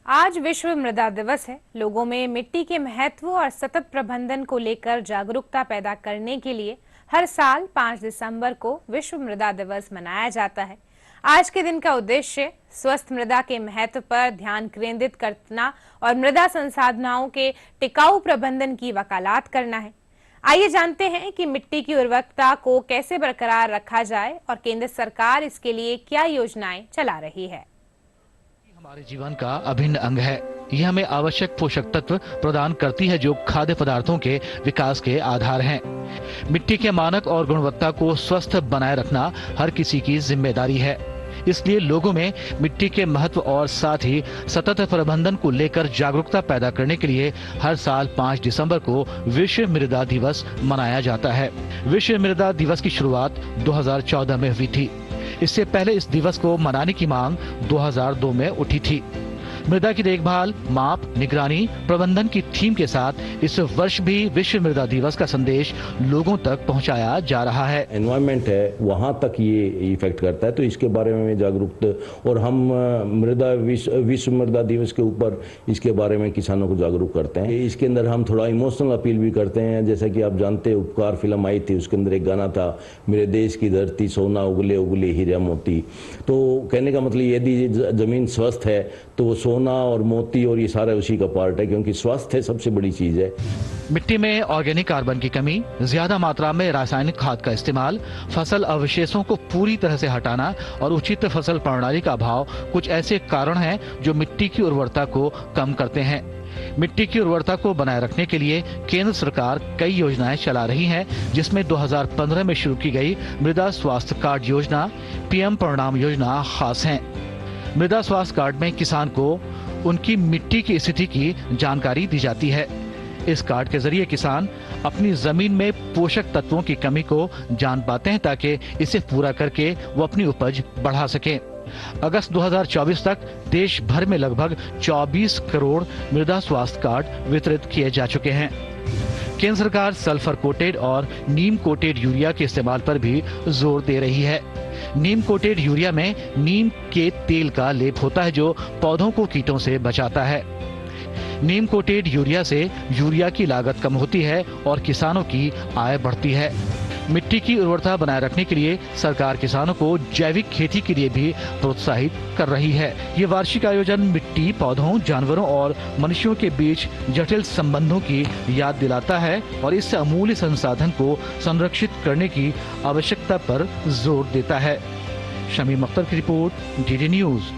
आज विश्व मृदा दिवस है। लोगों में मिट्टी के महत्व और सतत प्रबंधन को लेकर जागरूकता पैदा करने के लिए हर साल 5 दिसंबर को विश्व मृदा दिवस मनाया जाता है। आज के दिन का उद्देश्य स्वस्थ मृदा के महत्व पर ध्यान केंद्रित करना और मृदा संसाधनों के टिकाऊ प्रबंधन की वकालत करना है। आइए जानते हैं कि मिट्टी की उर्वरकता को कैसे बरकरार रखा जाए और केंद्र सरकार इसके लिए क्या योजनाएं चला रही है। हमारे जीवन का अभिन्न अंग है। यह हमें आवश्यक पोषक तत्व प्रदान करती है जो खाद्य पदार्थों के विकास के आधार हैं। मिट्टी के मानक और गुणवत्ता को स्वस्थ बनाए रखना हर किसी की जिम्मेदारी है। इसलिए लोगों में मिट्टी के महत्व और साथ ही सतत प्रबंधन को लेकर जागरूकता पैदा करने के लिए हर साल 5 दिसंबर को विश्व मृदा दिवस मनाया जाता है। विश्व मृदा दिवस की शुरुआत 2014 में हुई थी। इससे पहले इस दिवस को मनाने की मांग 2002 में उठी थी। मृदा की देखभाल, माप, निगरानी, प्रबंधन की थीम के साथ इस वर्ष भी विश्व मृदा दिवस का संदेश लोगों तक पहुंचाया जा रहा है। एनवायरनमेंट है वहां तक ये इफेक्ट करता है, तो इसके बारे में जागरूक और हम विश्व मृदा दिवस के ऊपर इसके बारे में किसानों को जागरूक करते हैं। इसके अंदर हम थोड़ा इमोशनल अपील भी करते हैं। जैसा कि आप जानते हैं, उपकार फिल्म आई थी, उसके अंदर एक गाना था, मेरे देश की धरती सोना उगले उगले हीरा मोती। तो कहने का मतलब यदि जमीन स्वस्थ है तो सोना और मोती और ये सारा उसी का पार्ट है, क्योंकि स्वास्थ्य सबसे बड़ी चीज है। मिट्टी में ऑर्गेनिक कार्बन की कमी, ज्यादा मात्रा में रासायनिक खाद का इस्तेमाल, फसल अवशेषों को पूरी तरह से हटाना और उचित फसल प्रणाली का अभाव कुछ ऐसे कारण हैं जो मिट्टी की उर्वरता को कम करते हैं। मिट्टी की उर्वरता को बनाए रखने के लिए केंद्र सरकार कई योजनाएं चला रही है, जिसमें 2015 में शुरू की गई मृदा स्वास्थ्य कार्ड योजना, पीएम परिणाम योजना खास है। मृदा स्वास्थ्य कार्ड में किसान को उनकी मिट्टी की स्थिति की जानकारी दी जाती है। इस कार्ड के जरिए किसान अपनी जमीन में पोषक तत्वों की कमी को जान पाते हैं ताकि इसे पूरा करके वो अपनी उपज बढ़ा सकें। अगस्त 2024 तक देश भर में लगभग 24 करोड़ मृदा स्वास्थ्य कार्ड वितरित किए जा चुके हैं। केंद्र सरकार सल्फर कोटेड और नीम कोटेड यूरिया के इस्तेमाल पर भी जोर दे रही है। नीम कोटेड यूरिया में नीम के तेल का लेप होता है जो पौधों को कीटों से बचाता है। नीम कोटेड यूरिया से यूरिया की लागत कम होती है और किसानों की आय बढ़ती है। मिट्टी की उर्वरता बनाए रखने के लिए सरकार किसानों को जैविक खेती के लिए भी प्रोत्साहित कर रही है। ये वार्षिक आयोजन मिट्टी, पौधों, जानवरों और मनुष्यों के बीच जटिल संबंधों की याद दिलाता है और इस अमूल्य संसाधन को संरक्षित करने की आवश्यकता पर जोर देता है। शमीम अख्तर की रिपोर्ट, डीडी न्यूज।